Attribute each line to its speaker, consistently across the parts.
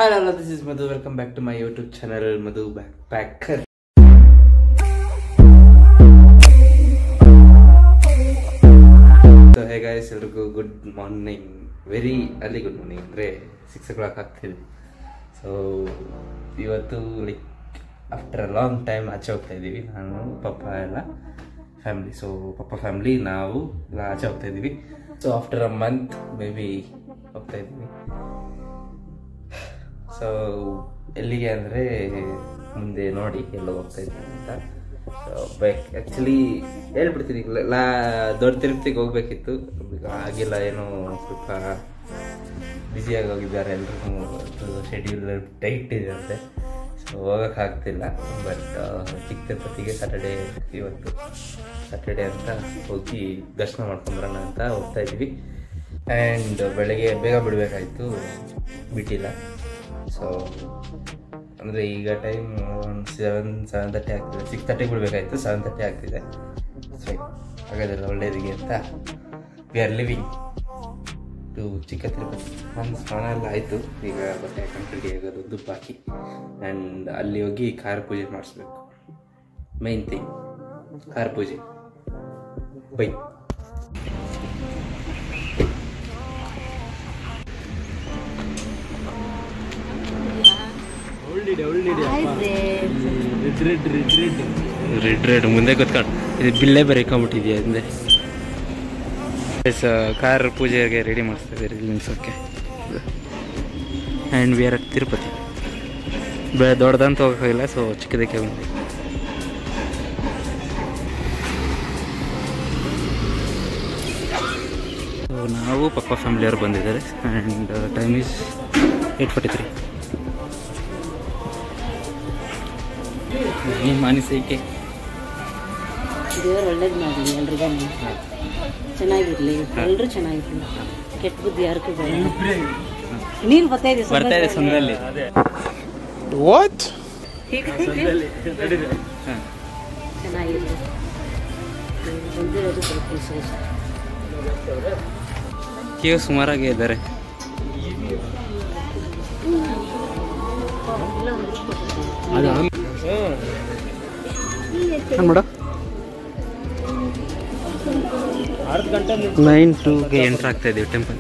Speaker 1: Hello, this is Madhu. Welcome back to my YouTube channel, Madhu Backpacker. So hey guys, good morning. Very early good morning. Andre 6 o'clock ಆಗ್ತಿದೆ. So ಇವತ್ತು like after a long time ಆಚೆ ಹೋಗ್ತಾ ಇದೀವಿ. ನಾನು ಪಪ್ಪ ಎಲ್ಲ family. So ಪಪ್ಪ family ನಾವು ಎಲ್ಲ ಆಚೆ ಹೋಗ್ತಾ ಇದೀವಿ. So after a month maybe ಹೋಗ್ತಾ ಇದೀವಿ. ಸೊ ಎಲ್ಲಿಗೆ ಅಂದರೆ ಮುಂದೆ ನೋಡಿ ಎಲ್ಲ ಹೋಗ್ತಾ ಇದ್ದೀನಿ ಅಂತ. ಬೈಕ್ ಆ್ಯಕ್ಚುಲಿ ಹೇಳ್ಬಿಡ್ತೀನಿ, ದೊಡ್ಡ ತಿರುಪತಿಗೆ ಹೋಗ್ಬೇಕಿತ್ತು, ಆಗಿಲ್ಲ, ಏನೋ ಸ್ವಲ್ಪ ಬ್ಯುಸಿಯಾಗಿ ಹೋಗಿದ್ದಾರೆ ಎಲ್ರಿಗೂ, ಶೆಡ್ಯೂಲ್ ಟೈಟ್ ಇದೆ ಅಂತೆ. ಸೊ ಹೋಗೋಕ್ಕಾಗ್ತಿಲ್ಲ. ಬಟ್ ಚಿಕ್ಕ ತಿರುಪತಿಗೆ ಇವತ್ತು ಸ್ಯಾಟರ್ಡೇ ಅಂತ ಹೋಗಿ ದರ್ಶನ ಮಾಡ್ಕೊಂಬರೋಣ ಅಂತ ಹೋಗ್ತಾ ಇದ್ದೀವಿ. ಆ್ಯಂಡ್ ಬೆಳಗ್ಗೆ ಬೇಗ ಬಿಡಬೇಕಾಯಿತು, ಬಿಟ್ಟಿಲ್ಲ. ಸೊ ಅಂದರೆ ಈಗ ಟೈಮ್ 7:30 ಆಗ್ತಿದೆ. 6:30 ಬಿಡಬೇಕಾಯ್ತು, 7:30 ಆಗ್ತಿದೆ. ಸೊ ಹಾಗಾದ್ರೆ ಒಳ್ಳೆಯದಿಗೆ ಅಂತ ವಿ ಆರ್ ಲಿವಿಂಗ್ ಟು ಚಿಕ್ಕ ತಿರುಪತಿ. ನನ್ನ ಸ್ನಾನ ಎಲ್ಲ ಆಯಿತು, ಈಗ ಬಟ್ಟೆ ಕಂಪ್ಲೀಟ್ ಆಗೋದು ಬಾಕಿ. ಆ್ಯಂಡ್ ಅಲ್ಲಿ ಹೋಗಿ ಕಾರ ಪೂಜೆ ಮಾಡಿಸ್ಬೇಕು. ಮೈನ್ ಥಿಂಗ್ ಕಾರ ಪೂಜೆ. ಬೈ. ರೆಡ್ ಮುಂದೆ ಕೂತ್ಕೊಂಡು ಇದು ಬಿಲ್ಲೇ ಬರೀಕೊಂಬಿಟ್ಟಿದ್ಯಾ ಹಿಂದೆ. ಕಾರ್ ಪೂಜೆಗೆ ರೆಡಿ ಮಾಡಿಸ್ತಾ ಇದ್ದಾರೆ ನಿಲ್ಸೋಕ್ಕೆ. And we are at Tirupati. ದೊಡ್ಡದಂತ ಹೋಗೋಕ್ಕಾಗಿಲ್ಲ, ಸೊ ಚಿಕ್ಕದಕ್ಕೆ ಬಂದೆ. ಸೊ ನಾವು ಪಪ್ಪ ಫ್ಯಾಮಿಲಿಯವರು ಬಂದಿದ್ದಾರೆ. And time is 8:43. ನಿಮ್ಮ ಅನಿಸಿಕೆ?
Speaker 2: ದೇವರು ಒಳ್ಳೇದು ಮಾಡಲಿ, ಎಲ್ರಿಗೂ ಚೆನ್ನಾಗಿರಲಿ, ಎಲ್ಲರೂ ಚೆನ್ನಾಗಿರಲಿ, ಕೆಟ್ಟ ಬುದ್ಧಿ ಯಾರಿಗೂ ಬೇಡ. ನೀನು ಬರ್ತಾ ಇದೆ
Speaker 1: ಸಂದಲ್ಲಿ.
Speaker 2: ಚೆನ್ನಾಗಿರಲಿ, ಬಂದಿರೋದು ಸ್ವಲ್ಪ ವಿಶೇಷ.
Speaker 1: ಕ್ಯೂ ಸುಮಾರಾಗೇ ಇದ್ದಾರೆ. ಮೇಡಮ್ 9:02ಗೆ ಎಂಟ್ರ್ ಆಗ್ತಾ ಇದ್ದೀವಿ ಟೆಂಪಲ್.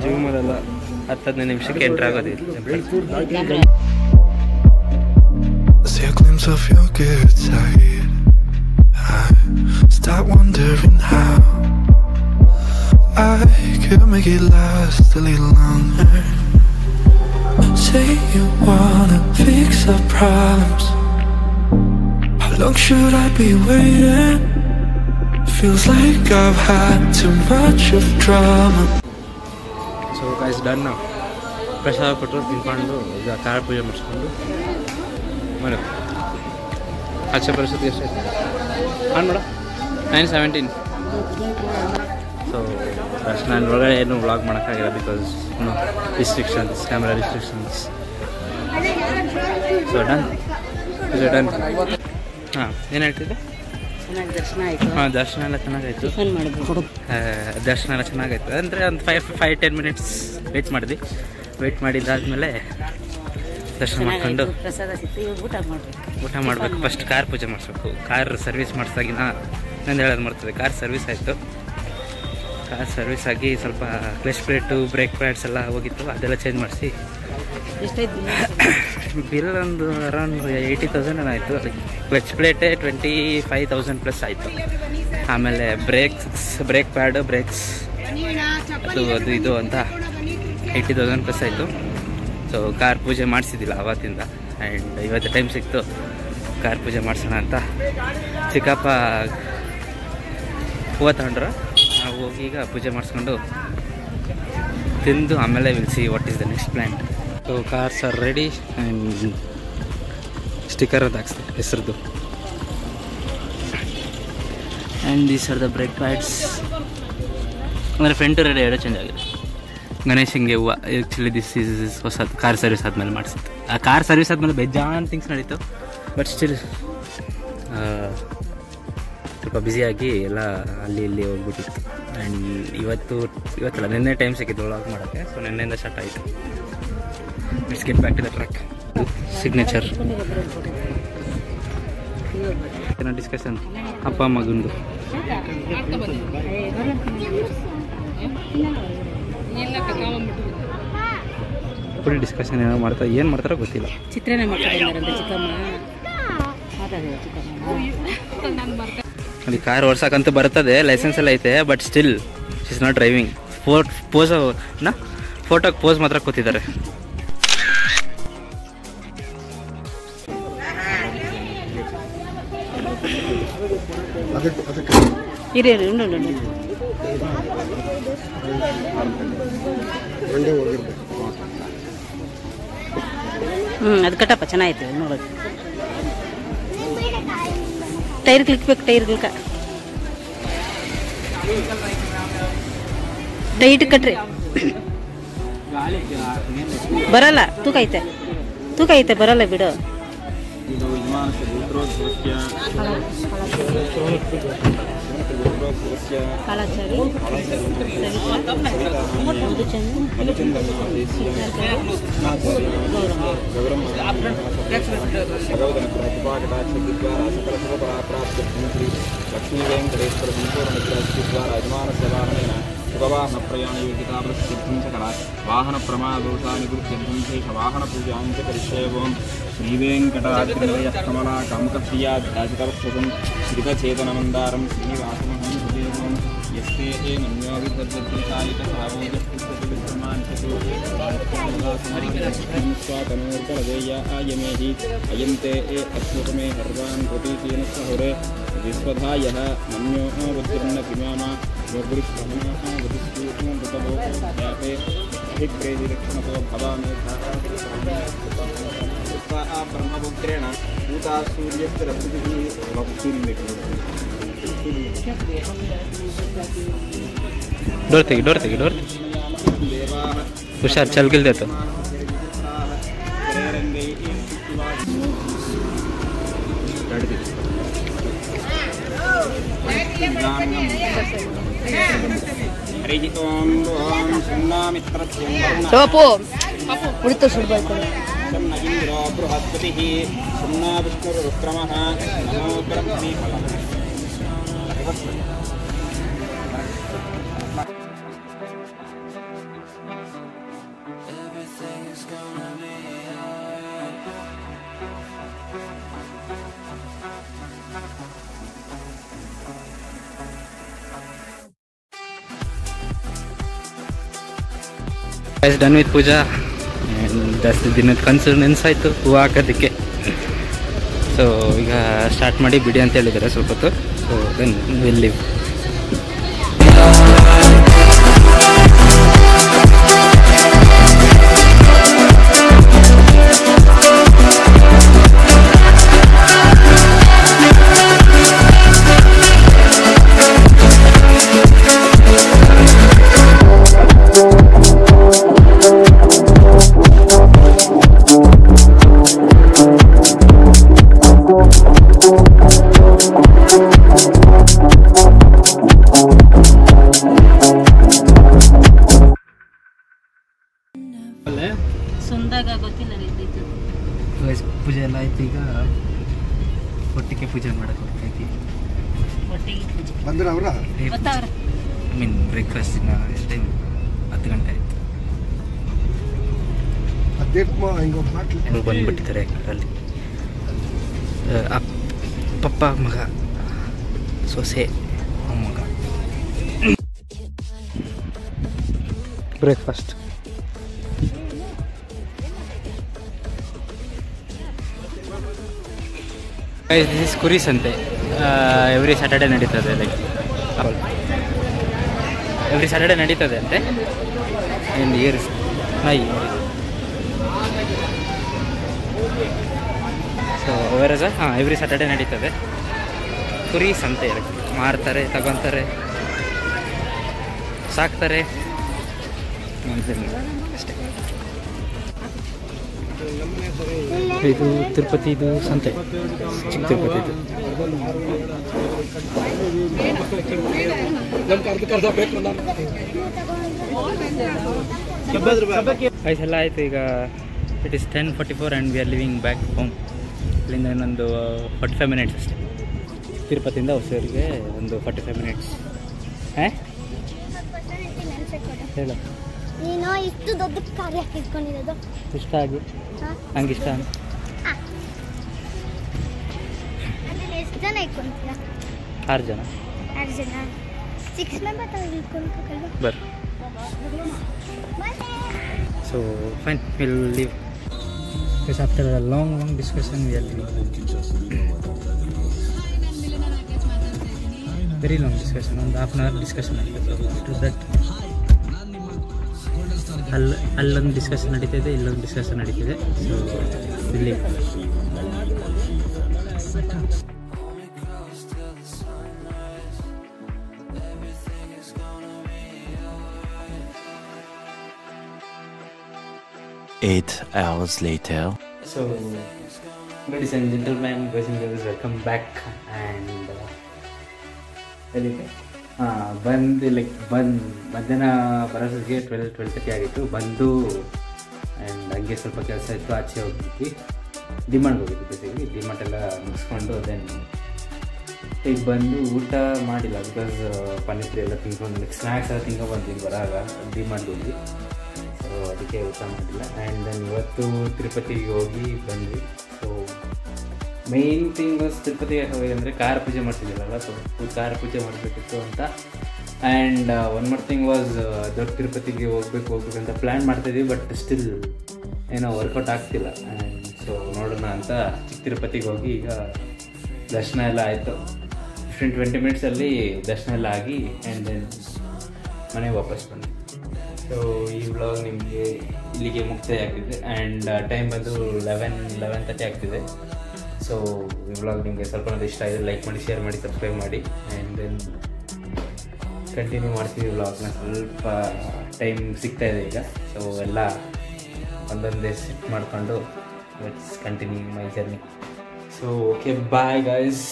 Speaker 1: ಜೂಮಲ್ಲ 10-15 ನಿಮಿಷಕ್ಕೆ ಎಂಟ್ರ್ ಆಗೋದಿಲ್ಲ.
Speaker 3: Start wondering how I could make it last a little longer. Say you wanna fix our problems. How long should I be waiting? Feels like I've had too much of drama.
Speaker 1: So guys, done now. ಪ್ರಸಾದ ಕೊಟ್ಟರು, ತಿನ್ಕೊಂಡು ಈಗ ಕಾರ ಪೂಜೆ ಮಾಡಿಸ್ಕೊಂಡು ಮನೆ ಆಚೆ ಪರಿಸ್ಥಿತಿ ಎಷ್ಟಾಯ್ತು ಹಾಂ ಮೇಡಮ್ 9:17. ಸೊ ಅಷ್ಟು ನಾನು ಒಳಗಡೆ ಏನು ವ್ಲಾಗ್ ಮಾಡೋಕ್ಕಾಗಿಲ್ಲ, because restrictions, camera restrictions. So done. ಹಾಂ, ಏನು ಹೇಳ್ತಿದ್ದೆ?
Speaker 2: ದರ್ಶನ ಆಯಿತು.
Speaker 1: ಹಾಂ, ದರ್ಶನ ಎಲ್ಲ ಚೆನ್ನಾಗಾಯಿತು. ದರ್ಶನ ಎಲ್ಲ ಚೆನ್ನಾಗಾಯ್ತು. ಅಂದರೆ ಒಂದು 5-10 ಮಿನಿಟ್ಸ್ ವೆಯ್ಟ್ ಮಾಡಿದ್ದಾದಮೇಲೆ ದರ್ಶನ ಮಾಡ್ಕೊಂಡು
Speaker 2: ಪ್ರಸಾದ ಸಿಕ್ತು.
Speaker 1: ಊಟ ಮಾಡಬೇಕು. ಫಸ್ಟ್ ಕಾರ್ ಪೂಜೆ ಮಾಡಿಸ್ಬೇಕು. ಕಾರ್ ಸರ್ವಿಸ್ ಮಾಡಿಸಾಗಿನ ನಂದು ಹೇಳೋದು ಮಾಡ್ತದೆ. ಕಾರ್ ಸರ್ವಿಸ್ ಆಯಿತು. ಕಾರ್ ಸರ್ವಿಸ್ ಆಗಿ ಸ್ವಲ್ಪ ಕ್ಲಚ್ ಪ್ಲೇಟು, ಬ್ರೇಕ್ ಪ್ಯಾಡ್ಸ್ ಎಲ್ಲ ಹೋಗಿತ್ತು, ಅದೆಲ್ಲ ಚೇಂಜ್ ಮಾಡಿಸಿ ಬಿಲ್ ಒಂದು ಅರೌಂಡ್ 80,000 ಆಯಿತು. ಕ್ಲಚ್ ಪ್ಲೇಟೇ 25,000 ಪ್ಲಸ್ ಆಯಿತು. ಆಮೇಲೆ ಬ್ರೇಕ್ ಪ್ಯಾಡು, ಬ್ರೇಕ್ಸ್ ಅದು ಇದು ಅಂತ 80,000 ಪ್ಲಸ್ ಆಯಿತು. ಸೊ ಕಾರ್ ಪೂಜೆ ಮಾಡಿಸಿದ್ದಿಲ್ಲ ಆವತ್ತಿಂದ. ಆ್ಯಂಡ್ ಇವತ್ತು ಟೈಮ್ ಸಿಕ್ತು ಕಾರ್ ಪೂಜೆ ಮಾಡಿಸೋಣ ಅಂತ. ಚಿಕ್ಕಪ್ಪ ಹೂವು ತಗೊಂಡ್ರು. ನಾವು ಹೋಗಿ ಈಗ ಪೂಜೆ ಮಾಡಿಸ್ಕೊಂಡು ತಿಂದು ಆಮೇಲೆ will see what is the next plan. So cars are ready. And sticker ಅದು ಹಾಕ್ಸ್ತಾರೆ ಹೆಸರದ್ದು. And these are the brake pads. ಅಂದರೆ ಫ್ರಂಟು ರೆಡಿ ಎರಡು ಚೇಂಜ್ ಆಗಿದೆ. ಗಣೇಶಂಗೆ ಹೂವು ಆ್ಯಕ್ಚುಲಿ ದಿಸ್ ಈಸ್ ಹೊಸದು ಕಾರ್ ಸರ್ವಿಸ್ ಆದಮೇಲೆ ಮಾಡಿಸಿತ್ತು. ಆ ಕಾರ್ ಸರ್ವಿಸ್ ಆದಮೇಲೆ ಬೇಜಾನ್ ಥಿಂಗ್ಸ್ ನಡೀತು. ಬಟ್ ಸ್ಟಿಲ್ ಸ್ವಲ್ಪ ಬ್ಯುಸಿಯಾಗಿ ಎಲ್ಲ ಅಲ್ಲಿ ಇಲ್ಲಿ ಹೋಗ್ಬಿಟ್ಟಿತ್ತು. ಆ್ಯಂಡ್ ಇವತ್ತಲ್ಲ ನಿನ್ನೆ ಟೈಮ್ ಸಿಕ್ಕಿತ್ತು ವ್ಲಾಗ್ ಮಾಡೋಕ್ಕೆ. ಸೊ ನಿನ್ನೆಯಿಂದ ಸ್ಟಾರ್ಟ್ ಆಯಿತು. Let's get back to the track. Signature ಏನೋ ಡಿಸ್ಕಷನ್ ಅಪ್ಪ ಮಗಂದು. ಫುಲ್ ಡಿಸ್ಕಷನ್ ಏನೋ ಏನು ಮಾಡ್ತಾರೋ ಗೊತ್ತಿಲ್ಲ.
Speaker 2: ಚಿತ್ರಾನ್ನ ಮಾಡ್ಕೊಂಡಿದ್ದಾರಂತೆ ಚಿಕ್ಕಮ್ಮ.
Speaker 1: ಅಲ್ಲಿ ಕಾರ್ ಓಡ್ಸಕ್ಕಂತೂ ಬರ್ತದೆ, ಲೈಸೆನ್ಸ್ ಎಲ್ಲ ಐತೆ. But still she is not driving. ಫೋಟೋಗೆ ಪೋಸ್ ಮಾತ್ರ ಕೂತಿದ್ದಾರೆ.
Speaker 2: ಇರಿ ಉಂಡು ಅದು ಕಟ್ಟಪ್ಪ ಚೆನ್ನಾಗೈತೆ ನೋಡೋದು. ಟೈರ್ ಕ್ಲಿಕ್ಬೇಕು, ಟೈರ್ ಕ್ಲಿಕ್ಕ ಟೈಟ್ ಕಟ್ರಿ. ಬರಲ್ಲ, ತೂಕ ಐತೆ ಬರಲ್ಲ ಬಿಡು.
Speaker 4: ಲಕ್ಷ್ಮೀ ವೆಂಕಟೇಶ್ವರ ಸಂಪೂರ್ಣ ಯಜಮಾನ ಸೇವಾರಣೇನ ಶುಭವಾಹನ ಪ್ರಯಾಣ ಯೋಗಿತಾವೃತ್ತಿಂ ಚ ಕರ ವಾಹನ ಪ್ರಮಾದೋಷಾ ನಿವೃತ್ತಿಂ ಶೇಷ ವಾಹನ ಪೂಜಾಂಚ ಕರಿಷ್ಯೇವಂ ಶ್ರೀ ವೆಂಕಟಾದ್ರಿನಿಲಯ ಕಮಲಾ ಕಾಮಕಪ್ರಿಯಾ ಧ್ಯಾಜಿತವಕ್ಷಸಂ ಶ್ರಿತಚೇತನಮಂದಾರಂ ಶ್ರೀನಿವಾಸಮಹಂ ಸುದೇವಂ ಯಸ್ತೆ ಏ ನಮ್ಯೋ ವಿದ್ಯತೆ ಸಾಯಿತ ಸಾವೋಜಸ್ತಿಸ್ತು ವಿಶ್ರಮಾಂಚತು ಸ್ವಾತನೋರ್ಕರದೇಯ ಆಯಮೇಹಿ ಅಯಂತೆ ಏ ಅಶ್ವತಮೇ ಹರ್ವಾನ್ ಪ್ರತೀಶೇನ ಸಹುರೆ ವಿಶ್ವಧಾಯಃ ನಮ್ಯೋ ವಜ್ರನ್ನ ಕಿಮಾಮ ಯೋಗುರಿಷ್ಠಮನಃ ವದಿಷ್ಠೂರ್ಣಂ ಋತವೋ ಧ್ಯಾಪೇ ಅಭಿಪ್ರೇದಿರಕ್ಷಣತೋ ಭವಾಮೇಧಾಃ ಬ್ರಹ್ಮಪುತ್ರೇಣ ಊತಾ ಸೂರ್ಯಸ್ಯ ರಥಿಭಿಃ
Speaker 1: ಡೋರ್ ತೆಗಿ ಹುಷಾರ್, ಚಲ್ಗಿಲ್ದೇತು.
Speaker 2: ಸೋಪು ಉಳಿತು ಸುಡ್ಬೇಕು.
Speaker 4: ಇಂದ್ರೋ ಬೃಹಸ್ಪತಿ ಸುಮ್ನ ವಿಷ್ಣುರುಕ್ರಮಃ ನಮೋ ಬ್ರಹ್ಮೀ ಫಲಂ.
Speaker 1: ಡನ್ ವಿತ್ ಪೂಜಾ. ಜಾಸ್ತಿ ದಿನದ ಕನಸು ನೆನೆಸಾಯ್ತು ಹೂವು ಹಾಕೋದಕ್ಕೆ. ಸೊ ಈಗ ಸ್ಟಾರ್ಟ್ ಮಾಡಿ ಬಿಡಿ ಅಂತ ಹೇಳಿದ್ದಾರೆ ಸ್ವಲ್ಪ ಹೊತ್ತು. So then will leave. ಪೂಜೆ ಎಲ್ಲ ಆಯ್ತು. ಈಗ ಒಟ್ಟಿಗೆ ಪೂಜೆ ಮಾಡಕ್ಕೆ ಹೋಗ್ತೈತಿ. ಐ ಮೀನ್ ಬ್ರೇಕ್ಫಾಸ್ಟ್ ಎಷ್ಟು ಟೈಮ್? 10 ಗಂಟೆ ಆಯಿತು. ಎಲ್ಲರೂ ಬಂದುಬಿಟ್ಟಿದ್ದಾರೆ ಅಲ್ಲಿ. ಪಪ್ಪ ಮಗ, ಸೊಸೆ, ಮಗ. ಬ್ರೇಕ್ಫಾಸ್ಟ್ ದಿಸ್ ಇಸ್ ಕುರಿ ಸಂತೆ. ಎವ್ರಿ ಸ್ಯಾಟರ್ಡೆ ನಡೀತದೆ. ಲೈಕ್ ಎವ್ರಿ ಸ್ಯಾಟರ್ಡೆ ನಡೀತದೆ ಅಂತೆ. ಇನ್ ಇಯರ್ಸ್ ನಾಯಿ. ಸೊ ಅವರಗ ಎವ್ರಿ ಸ್ಯಾಟರ್ಡೆ ನಡೀತದೆ ಕುರಿ ಸಂತೆ. ಮಾರ್ತಾರೆ, ತಗೊತಾರೆ, ಸಾಕ್ತಾರೆ ಅಷ್ಟೇ.
Speaker 5: ಇದು ತಿರುಪತಿದು ಸಂತೆ, ಚಿಕ್ಕ ತಿರುಪತಿದು. ಆಯ್ತೆಲ್ಲ ಆಯಿತು. ಈಗ it is 10:44 and we are living back home. ಇಲ್ಲಿಂದ ಇನ್ನೊಂದು 45 ಮಿನಿಟ್ಸ್ ಅಷ್ಟೇ. ತಿರುಪತಿಯಿಂದ ಹೊಸೂರಿಗೆ ಒಂದು 45 ಮಿನಿಟ್ಸ್. ಹೇಳು,
Speaker 6: ನೀನು ಇಷ್ಟು ದೊಡ್ಡ ಕಾರ್ಯ ಇಟ್ಕೊಂಡಿರೋದು
Speaker 5: ಇಷ್ಟ ಆಗಿ ನಂಗೆ ಇಷ್ಟ ಅಂತ.
Speaker 6: ಅದ್ರಲ್ಲಿ ಎಷ್ಟು ಜನ ಇಟ್ಕೊಂತೀರಾ?
Speaker 5: 6 ಜನ.
Speaker 6: 6 ಜನ 6 ಮೆಂಬರ್ಸ್ ಇಟ್ಕೊಂಡ್ಬೇಕಲ್ವ?
Speaker 5: ಬರ್ರಿ. So fine, will leave. Because after a long discussion we are leaving. Very long discussion, ಒಂದು half an hour discussion ಆಗಿದೆ. So after that ಅಲ್ಲೊಂದು ಡಿಸ್ಕಷನ್ ನಡೀತಿದೆ, ಇಲ್ಲೊಂದು ಡಿಸ್ಕಷನ್ ನಡೀತಿದೆ. ಸೊ ಇಲ್ಲಿ
Speaker 7: Eight hours later.
Speaker 5: So ladies and gentlemen, boys and girls, welcome back. And ಮಧ್ಯಾಹ್ನ ಬರೋದಿಗೆ 12:30 ಆಗಿತ್ತು. ಬಂದು ಆ್ಯಂಡ್ ಹಂಗೆ ಸ್ವಲ್ಪ ಕೆಲಸ ಇತ್ತು, ಆಚೆ ಹೋಗಿದ್ವಿ. ಡಿಮಾರ್ಟ್ಗೆ ಹೋಗಿದ್ವಿ. ಬೇಸಿಕಲಿ ಡಿಮಾರ್ಟ್ ಎಲ್ಲ ಮುಗಿಸ್ಕೊಂಡು ದೆನ್ ಈಗ ಬಂದು ಊಟ ಮಾಡಿಲ್ಲ. ಬಿಕಾಸ್ ಪಾನಿಪುರಿ ಎಲ್ಲ ತಿನ್ಕೊಂಡು ಸ್ನ್ಯಾಕ್ಸ್ ಎಲ್ಲ ತಿನ್ಕೊಂಡ್ಬಂದಿದ್ದು ಬರಾಗ ಡಿಮಾರ್ಟ್ಗೆ ಹೋಗಿ. ಸೊ ಅದಕ್ಕೆ ಊಟ ಮಾಡಿಲ್ಲ. ಆ್ಯಂಡ್ ದೆನ್ ಇವತ್ತು ತಿರುಪತಿಗೆ ಹೋಗಿ ಬಂದ್ವಿ. ಸೊ ಮೇಯ್ನ್ ಥಿಂಗ್ ತಿರುಪತಿಗೆ ಹೋಗಿ ಅಂದರೆ ಕಾರ ಪೂಜೆ ಮಾಡ್ತಿದ್ದಿಲ್ಲಲ್ಲ, ಸೊ ಕಾರ ಪೂಜೆ ಮಾಡಬೇಕಿತ್ತು ಅಂತ. And one more thing was, ದೊಡ್ಡ ತಿರುಪತಿಗೆ ಹೋಗ್ಬೇಕು ಅಂತ ಪ್ಲ್ಯಾನ್ ಮಾಡ್ತಾಯಿದ್ವಿ. ಬಟ್ ಸ್ಟಿಲ್ ಏನೋ ವರ್ಕೌಟ್ ಆಗ್ತಿಲ್ಲ. ಆ್ಯಂಡ್ ಸೊ ನೋಡೋಣ ಅಂತ ಚಿಕ್ಕ ತಿರುಪತಿಗೆ ಹೋಗಿ ಈಗ ದರ್ಶನ ಎಲ್ಲ ಆಯಿತು. 15-20 ಮಿನಿಟ್ಸಲ್ಲಿ ದರ್ಶನ ಎಲ್ಲ ಆಗಿ ಆ್ಯಂಡ್ ದೆನ್ ಮನೆಗೆ ವಾಪಸ್ ಬಂದೆ. ಸೊ ಈ ವ್ಲಾಗ್ ನಿಮಗೆ ಇಲ್ಲಿಗೆ ಮುಕ್ತಾಯ ಆಗ್ತಿದೆ. ಆ್ಯಂಡ್ ಟೈಮ್ ಬಂದು 11:30 ಆಗ್ತಿದೆ. ಸೊ ಈ ವ್ಲಾಗ್ ನಿಮಗೆ ಸ್ವಲ್ಪ ಇಷ್ಟ ಆಗಿದೆ, ಲೈಕ್ ಮಾಡಿ, ಶೇರ್ ಮಾಡಿ, ಸಬ್ಸ್ಕ್ರೈಬ್ ಮಾಡಿ. ಆ್ಯಂಡ್ ದೆನ್ ಕಂಟಿನ್ಯೂ ಮಾಡ್ತೀವಿ ವ್ಲಾಗ್ನ. ಸ್ವಲ್ಪ ಟೈಮ್ ಸಿಗ್ತಾಯಿದೆ ಈಗ. ಸೊ ಎಲ್ಲ ಒಂದೊಂದೇ ಸೆಟ್ ಮಾಡಿಕೊಂಡು let's continue my journey. So okay, bye guys,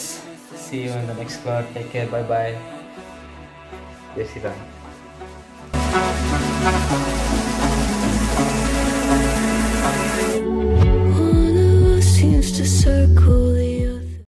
Speaker 5: see you in the next vlog. Take care, bye bye, ಜೈ Shriram.
Speaker 3: One of us seems to circle